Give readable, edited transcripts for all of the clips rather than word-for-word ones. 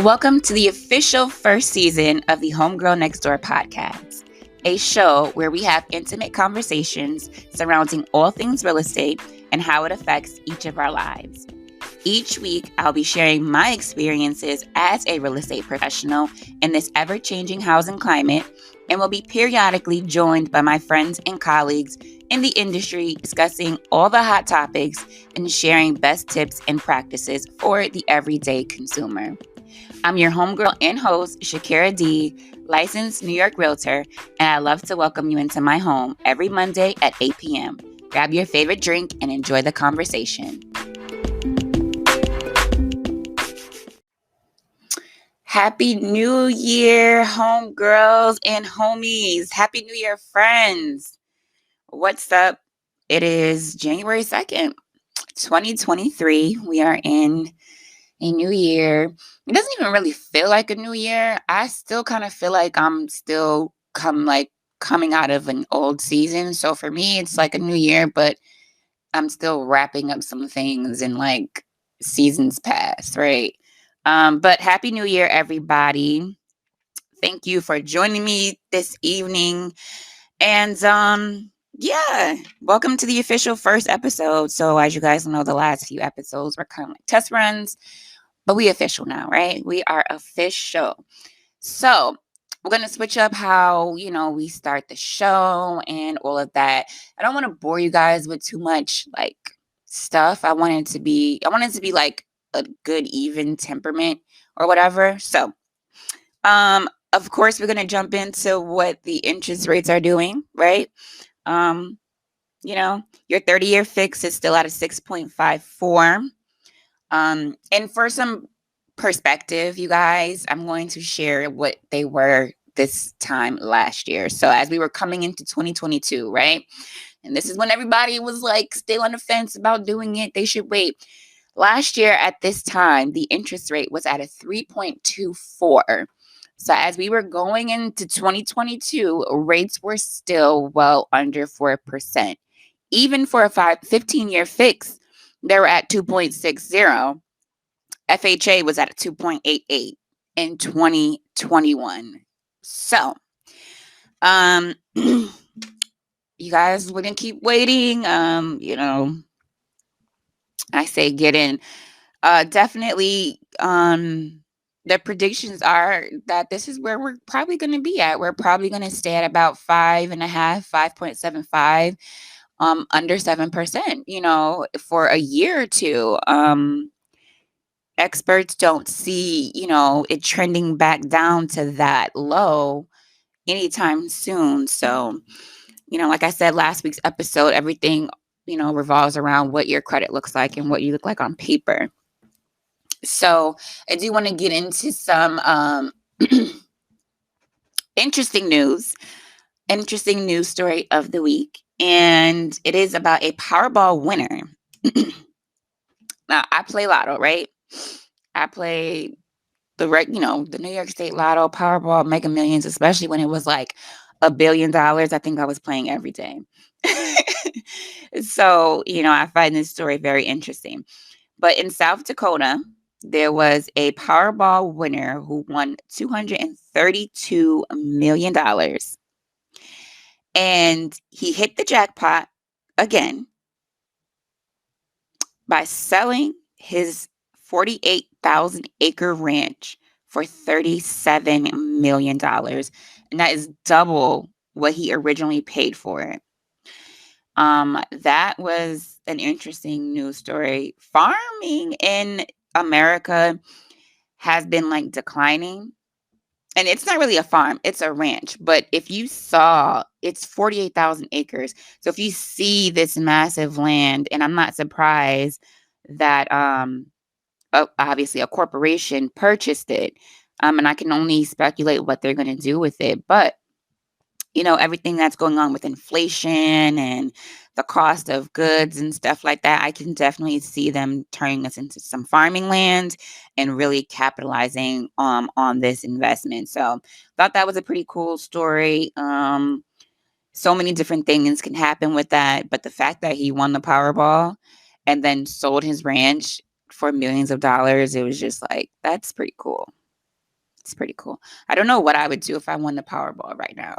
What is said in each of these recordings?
Welcome to the official first season of the Homegirl Next Door podcast, a show where we have intimate conversations surrounding all things real estate and how it affects each of our lives. Each week, I'll be sharing my experiences as a real estate professional in this ever-changing housing climate, and will be periodically joined by my friends and colleagues in the industry discussing all the hot topics and sharing best tips and practices for the everyday consumer. I'm your homegirl and host, Shakira D, licensed New York realtor, and I love to welcome you into my home every Monday at 8 p.m. Grab your favorite drink and enjoy the conversation. Happy New Year, homegirls and homies. Happy New Year, friends. What's up? It is January 2nd, 2023. We are in a new year. It doesn't even really feel like a new year. I still kind of feel like I'm still coming out of an old season. So for me, it's like a new year, but I'm still wrapping up some things in like seasons past, right? But Happy New Year, everybody. Thank you for joining me this evening. And yeah, welcome to the official first episode. So as you guys know, the last few episodes were kind of like test runs, but we official now, right? We are official. So we're going to switch up how, we start the show and all of that. I don't want to bore you guys with too much like stuff. I want it to be like a good, even temperament or whatever. So, of course, we're going to jump into what the interest rates are doing, right? Your 30-year fix is still at a 6.54. And for some perspective, you guys, I'm going to share what they were this time last year. So as we were coming into 2022, right? And this is when everybody was like still on the fence about doing it. They should wait. Last year at this time, the interest rate was at a 3.24. So as we were going into 2022, rates were still well under 4%. Even for a 15-year fix, they were at 2.60. FHA was at a 2.88 in 2021. So, you guys wouldn't keep waiting. I say get in. Definitely, the predictions are that this is where we're probably going to be at. We're probably going to stay at about 5.75, under 7%, for a year or two. Experts don't see, it trending back down to that low anytime soon. So, like I said, last week's episode, everything, revolves around what your credit looks like and what you look like on paper. So I do want to get into some interesting news story of the week. And it is about a Powerball winner. Now, I play Lotto, right? I play the New York State Lotto, Powerball, Mega Millions, especially when it was like $1 billion. I think I was playing every day. So, I find this story very interesting. But in South Dakota, there was a Powerball winner who won $232 million. And he hit the jackpot again by selling his 48,000 acre ranch for $37 million. And that is double what he originally paid for it. That was an interesting news story. Farming in America has been like declining. And it's not really a farm, it's a ranch. But if you saw, it's 48,000 acres. So if you see this massive land, and I'm not surprised that obviously a corporation purchased it. And I can only speculate what they're going to do with it. But, everything that's going on with inflation and the cost of goods and stuff like that, I can definitely see them turning us into some farming land and really capitalizing on this investment. So thought that was a pretty cool story. So many different things can happen with that. But the fact that he won the Powerball and then sold his ranch for millions of dollars, it was just like, that's pretty cool. It's pretty cool. I don't know what I would do if I won the Powerball right now.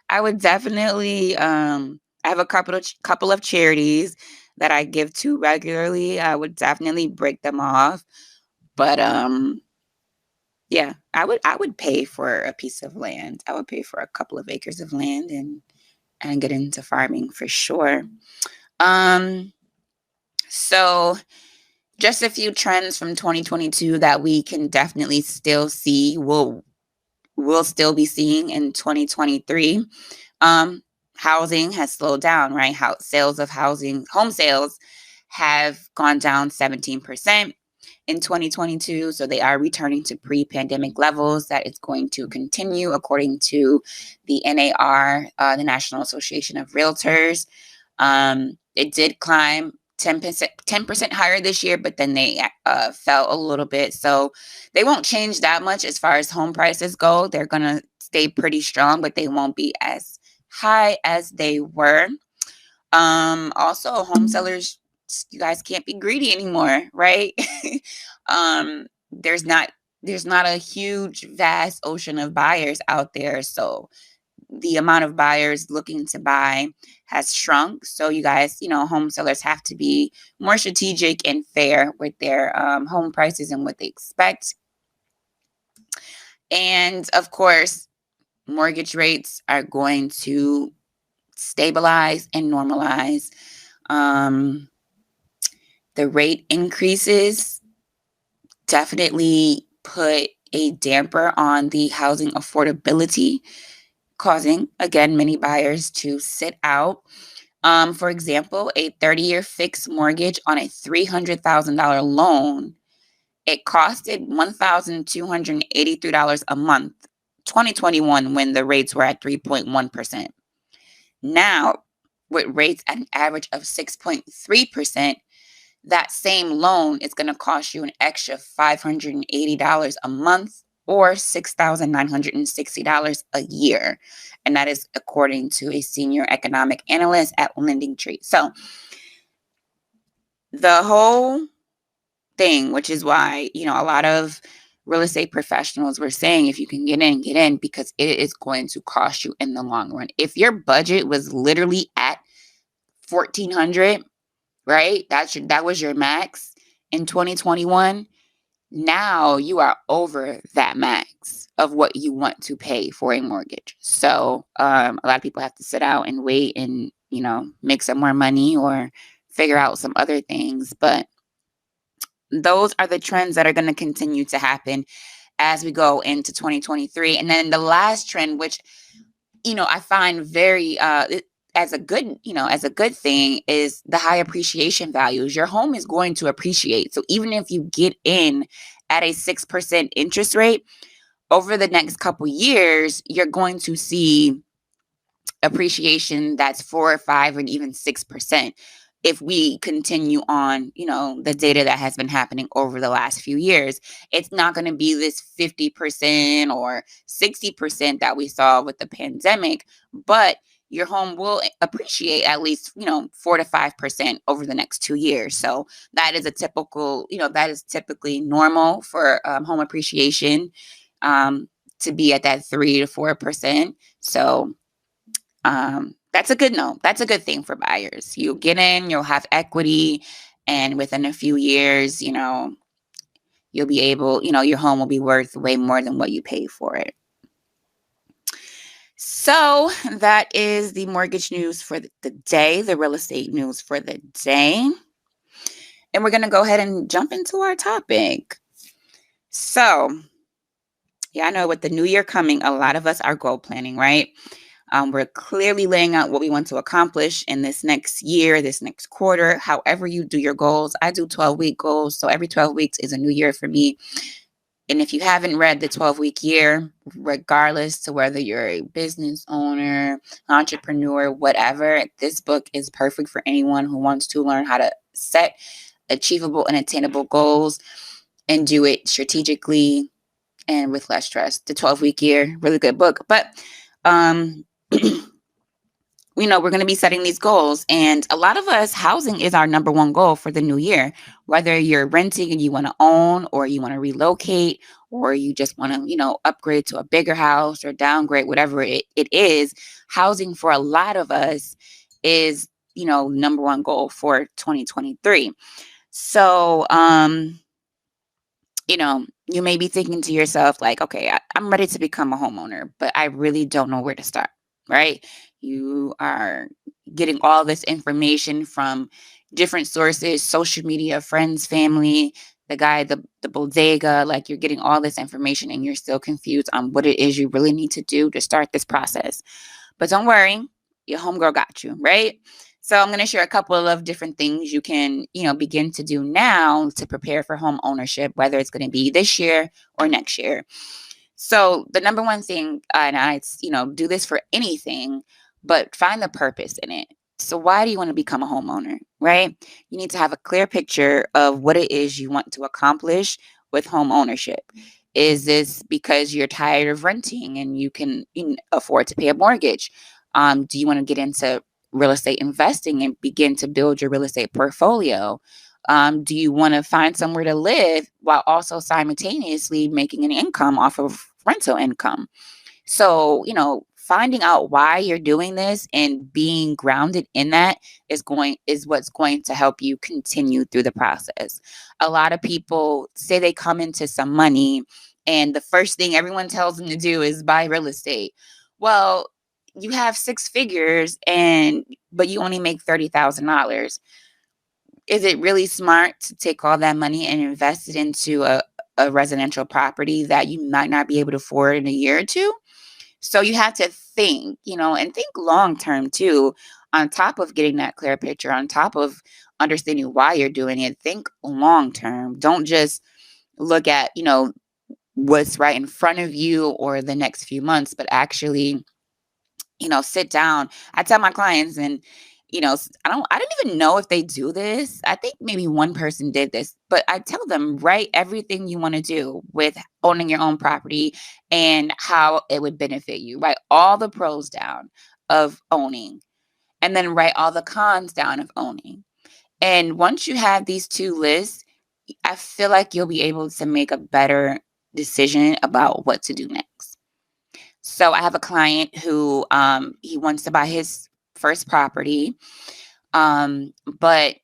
I would definitely I have a couple of charities that I give to regularly. I would definitely break them off. But yeah, I would pay for a piece of land. I would pay for a couple of acres of land and get into farming for sure. Um so just a few trends from 2022 that we can definitely still see. We'll still be seeing in 2023. Um, Housing has slowed down, right? Home sales have gone down 17% in 2022. So they are returning to pre-pandemic levels. That is going to continue according to the NAR, the National Association of Realtors. It did climb 10% higher this year, but then they fell a little bit. So they won't change that much as far as home prices go. They're going to stay pretty strong, but they won't be as high as they were. Also, home sellers, you guys can't be greedy anymore, right? um, there's not there's not a huge, vast ocean of buyers out there. So the amount of buyers looking to buy has shrunk. So you guys, home sellers have to be more strategic and fair with their home prices and what they expect. And of course, mortgage rates are going to stabilize and normalize. Um, the rate increases definitely put a damper on the housing affordability, causing, again, many buyers to sit out. For example, a 30-year fixed mortgage on a $300,000 loan, it costed $1,283 a month, 2021, when the rates were at 3.1%. Now, with rates at an average of 6.3%, that same loan is going to cost you an extra $580 a month or $6,960 a year. And that is according to a senior economic analyst at LendingTree. So the whole thing, which is why, a lot of real estate professionals were saying, if you can get in, because it is going to cost you in the long run. If your budget was literally at 1,400, right? That was your max in 2021. Now you are over that max of what you want to pay for a mortgage. So a lot of people have to sit out and wait and, make some more money or figure out some other things. But those are the trends that are going to continue to happen as we go into 2023. And then the last trend, which, I find very as a good thing, is the high appreciation values. Your home is going to appreciate. So even if you get in at a 6% interest rate, over the next couple years, you're going to see appreciation that's 4 or 5 and even 6%. If we continue on, the data that has been happening over the last few years, it's not going to be this 50% or 60% that we saw with the pandemic, but your home will appreciate at least, 4 to 5% over the next 2 years. So that is that is typically normal for home appreciation, to be at that 3 to 4%. So that's a good no. That's a good thing for buyers. You get in, you'll have equity, and within a few years, you'll be able, your home will be worth way more than what you pay for it. So that is the mortgage news for the day, the real estate news for the day. And we're going to go ahead and jump into our topic. So, yeah, I know with the new year coming, a lot of us are goal planning, right? We're clearly laying out what we want to accomplish in this next year, this next quarter, however you do your goals. I do 12-week goals. So every 12 weeks is a new year for me. And if you haven't read the 12-week year, regardless to whether you're a business owner, entrepreneur, whatever, this book is perfect for anyone who wants to learn how to set achievable and attainable goals and do it strategically and with less stress. The 12-week year, really good book. But we're going to be setting these goals. And a lot of us, housing is our number one goal for the new year. Whether you're renting and you want to own, or you want to relocate, or you just want to, upgrade to a bigger house or downgrade, whatever it is, housing for a lot of us is, number one goal for 2023. So, you may be thinking to yourself, like, okay, I'm ready to become a homeowner, but I really don't know where to start, right? You are getting all this information from different sources, social media, friends, family, the guy, the bodega, like you're getting all this information and you're still confused on what it is you really need to do to start this process. But don't worry, your homegirl got you, right? So I'm going to share a couple of different things you can, begin to do now to prepare for home ownership, whether it's going to be this year or next year. So the number one thing, and I, do this for anything, but find the purpose in it. So why do you want to become a homeowner, right? You need to have a clear picture of what it is you want to accomplish with home ownership. Is this because you're tired of renting and you can afford to pay a mortgage? Do you want to get into real estate investing and begin to build your real estate portfolio? Do you want to find somewhere to live while also simultaneously making an income off of rental income? So, finding out why you're doing this and being grounded in that is what's going to help you continue through the process. A lot of people say they come into some money and the first thing everyone tells them to do is buy real estate. Well, you have six figures but you only make $30,000. Is it really smart to take all that money and invest it into a residential property that you might not be able to afford in a year or two? So you have to think, and think long term too, on top of getting that clear picture, on top of understanding why you're doing it, think long term. Don't just look at, what's right in front of you or the next few months, but actually, sit down. I tell my clients, and I don't even know if they do this. I think maybe one person did this, but I tell them, write everything you want to do with owning your own property and how it would benefit you. Write all the pros down of owning, and then write all the cons down of owning. And once you have these two lists, I feel like you'll be able to make a better decision about what to do next. So I have a client who he wants to buy his first property, but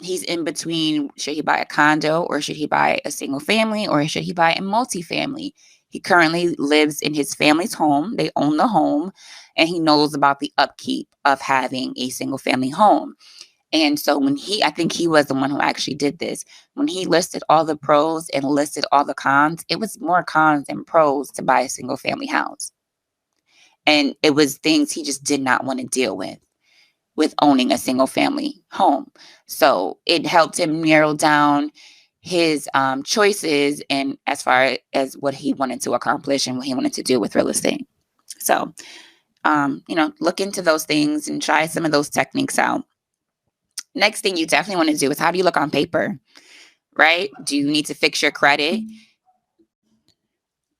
he's in between, should he buy a condo or should he buy a single family or should he buy a multifamily? He currently lives in his family's home. They own the home, and he knows about the upkeep of having a single family home. And so I think he was the one who actually did this. When he listed all the pros and listed all the cons, it was more cons than pros to buy a single family house. And it was things he just did not want to deal with owning a single family home. So it helped him narrow down his choices and as far as what he wanted to accomplish and what he wanted to do with real estate. So, look into those things and try some of those techniques out. Next thing you definitely want to do is, how do you look on paper, right? Do you need to fix your credit?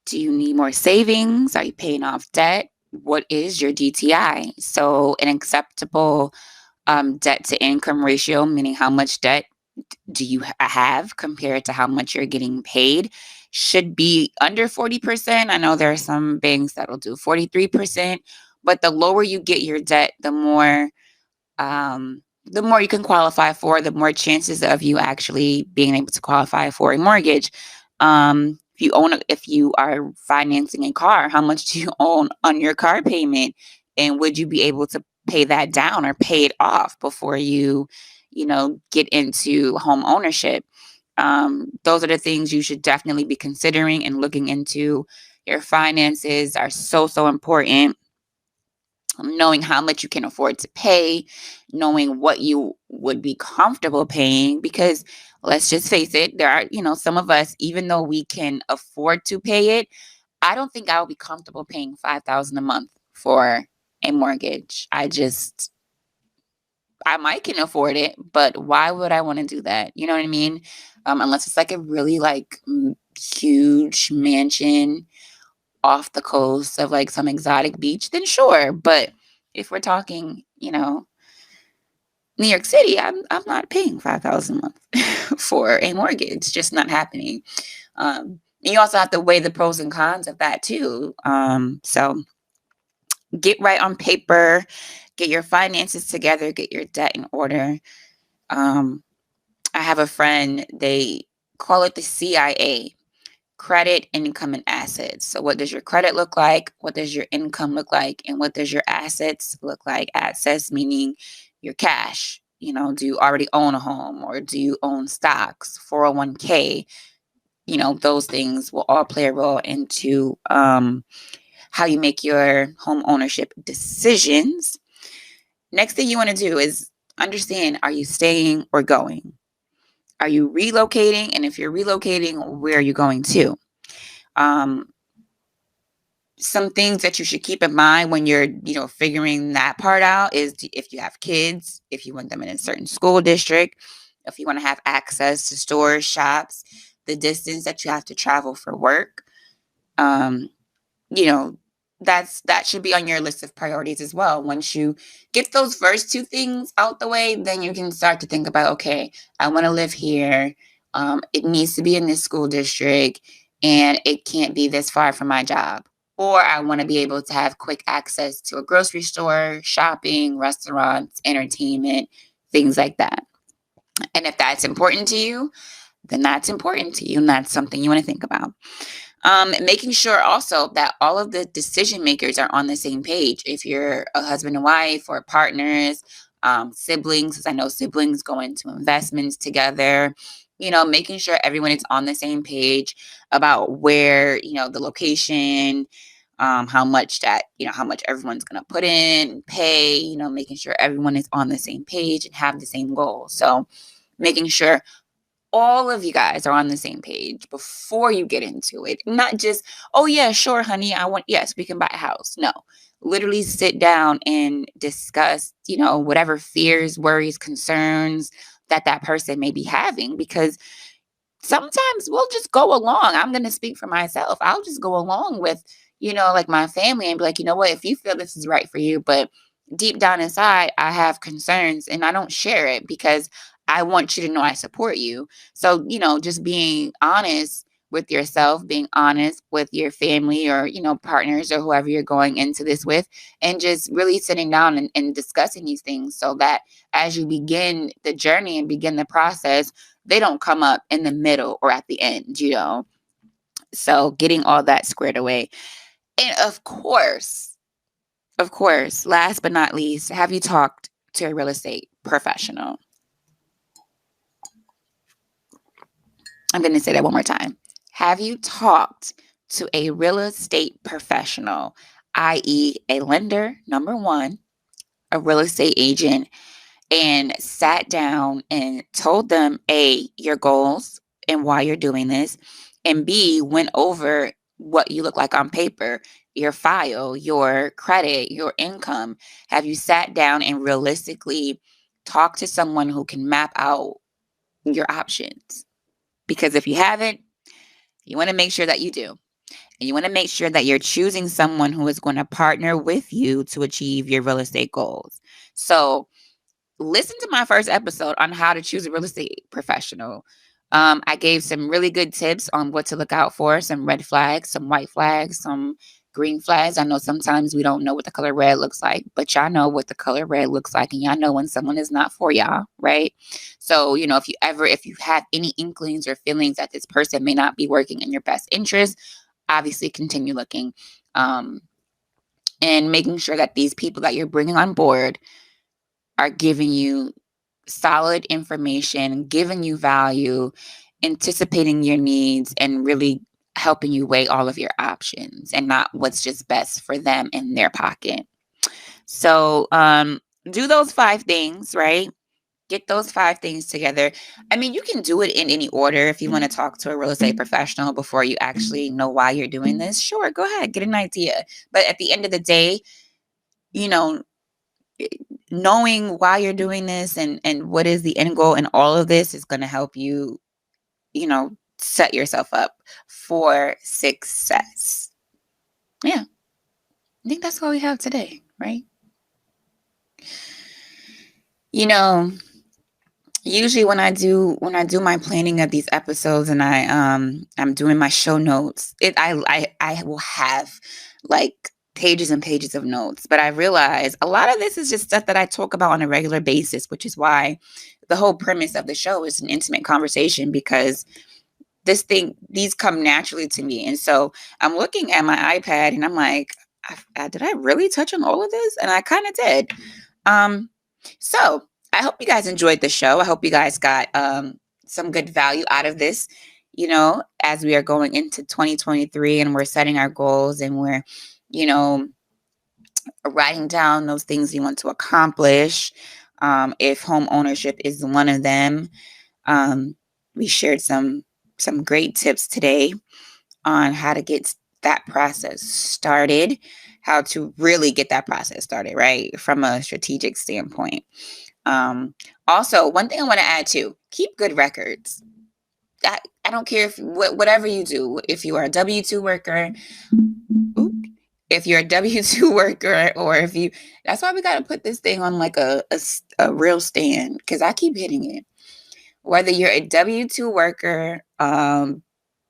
Do you need more savings? Are you paying off debt? What is your DTI? So an acceptable debt to income ratio, meaning how much debt do you have compared to how much you're getting paid, should be under 40%. I know there are some banks that will do 43%, but the lower you get your debt, the more you can qualify for, the more chances of you actually being able to qualify for a mortgage. If you are financing a car, how much do you own on your car payment? And would you be able to pay that down or pay it off before get into home ownership? Those are the things you should definitely be considering and looking into. Your finances are so, so important. Knowing how much you can afford to pay, knowing what you would be comfortable paying, because let's just face it, there are, some of us, even though we can afford to pay it, I don't think I would be comfortable paying $5,000 a month for a mortgage. I might can afford it, but why would I want to do that? You know what I mean? Unless it's like a really huge mansion off the coast of like some exotic beach, then sure. But if we're talking, New York City, I'm not paying $5,000 a month for a mortgage. It's just not happening. You also have to weigh the pros and cons of that too. So get right on paper, get your finances together, get your debt in order. Um, I have a friend, they call it the CIA, credit, income, and assets. So what does your credit look like? What does your income look like? And what does your assets look like? Assets meaning your cash. Do you already own a home, or do you own stocks, 401k? Those things will all play a role into how you make your home ownership decisions. Next thing you want to do is understand, are you staying or going? Are you relocating? And if you're relocating, where are you going to? Um, some things that you should keep in mind when you're, figuring that part out is if you have kids, if you want them in a certain school district, if you want to have access to stores, shops, the distance that you have to travel for work. Um, you know, that should be on your list of priorities as well. Once you get those first two things out the way, then you can start to think about, okay, I want to live here. It needs to be in this school district, and it can't be this far from my job. Or I want to be able to have quick access to a grocery store, shopping, restaurants, entertainment, things like that. And if that's important to you, then that's important to you, and that's something you want to think about. Making sure also that all of the decision makers are on the same page. If you're a husband and wife or partners, siblings, because I know siblings go into investments together, making sure everyone is on the same page about where, the location, how much everyone's going to put in, pay, making sure everyone is on the same page and have the same goal. So making sure all of you guys are on the same page before you get into it. Not just, oh yeah, sure, honey, yes, we can buy a house. No, literally sit down and discuss, whatever fears, worries, concerns that person may be having, because sometimes we'll just go along. I'm going to speak for myself. I'll just go along with, like my family, and be like, you know what, if you feel this is right for you, but deep down inside, I have concerns and I don't share it because I want you to know I support you. So, just being honest with yourself, being honest with your family or, partners or whoever you're going into this with, and just really sitting down and discussing these things so that as you begin the journey and begin the process, they don't come up in the middle or at the end, So getting all that squared away. And of course, last but not least, have you talked to a real estate professional? I'm going to say that one more time. Have you talked to a real estate professional, i.e., a lender, number one, a real estate agent, and sat down and told them, A, your goals and why you're doing this, and B, went over what you look like on paper, your file, your credit, your income? Have you sat down and realistically talked to someone who can map out your options? Because if you haven't, you want to make sure that you do. And you want to make sure that you're choosing someone who is going to partner with you to achieve your real estate goals. So, listen to my first episode on how to choose a real estate professional. I gave some really good tips on what to look out for, some red flags, some white flags, some green flags. I know sometimes we don't know what the color red looks like, but y'all know what the color red looks like, and y'all know when someone is not for y'all, right? So, if you have any inklings or feelings that this person may not be working in your best interest, obviously continue looking, and making sure that these people that you're bringing on board are giving you solid information, giving you value, anticipating your needs, and really helping you weigh all of your options and not what's just best for them in their pocket. So, do those 5 things, right? Get those 5 things together. I mean, you can do it in any order. If you want to talk to a real estate professional before you actually know why you're doing this, sure, go ahead, get an idea. But at the end of the day, you know, knowing why you're doing this and what is the end goal in all of this is going to help you, set yourself up for success. Yeah, I think that's all we have today, right? You know, usually when I do my planning of these episodes and I'm doing my show notes, I will have like pages and pages of notes. But I realize a lot of this is just stuff that I talk about on a regular basis, which is why the whole premise of the show is an intimate conversation, because these come naturally to me. And so I'm looking at my iPad and I'm like, did I really touch on all of this? And I kind of did. Um, so I hope you guys enjoyed the show. I hope you guys got some good value out of this, as we are going into 2023 and we're setting our goals and we're, you know, writing down those things you want to accomplish. If home ownership is one of them, we shared some great tips today on how to get that process started, how to really get that process started, right? From a strategic standpoint. Also, one thing I want to add too, keep good records. I don't care if whatever you do, if you are a W-2 worker, if you're a W-2 worker, or if you, that's why we got to put this thing on like a real stand, because I keep hitting it. Whether you're a W-2 worker,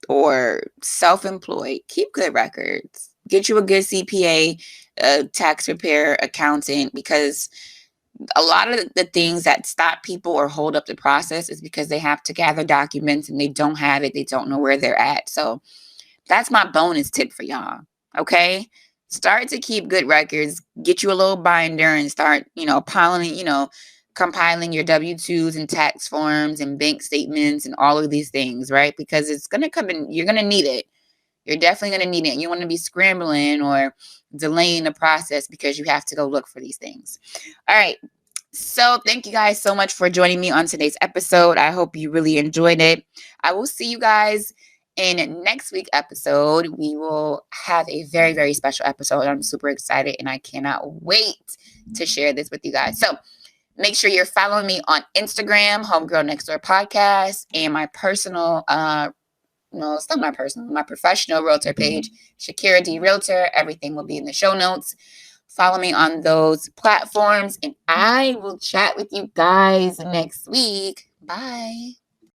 or self-employed, keep good records. Get you a good CPA, tax preparer, accountant, because a lot of the things that stop people or hold up the process is because they have to gather documents and they don't have it. They don't know where they're at. So that's my bonus tip for y'all. Okay. Start to keep good records, get you a little binder and start, compiling your W-2s and tax forms and bank statements and all of these things, right? Because it's going to come in, you're going to need it. You're definitely going to need it. You want to be scrambling or delaying the process because you have to go look for these things. All right. So thank you guys so much for joining me on today's episode. I hope you really enjoyed it. I will see you guys in next week's episode. We will have a very, very special episode. I'm super excited and I cannot wait to share this with you guys. So make sure you're following me on Instagram, Homegirl Next Door Podcast, and my personal, no, it's not my personal, my professional realtor page, Shakira D Realtor. Everything will be in the show notes. Follow me on those platforms, and I will chat with you guys next week. Bye.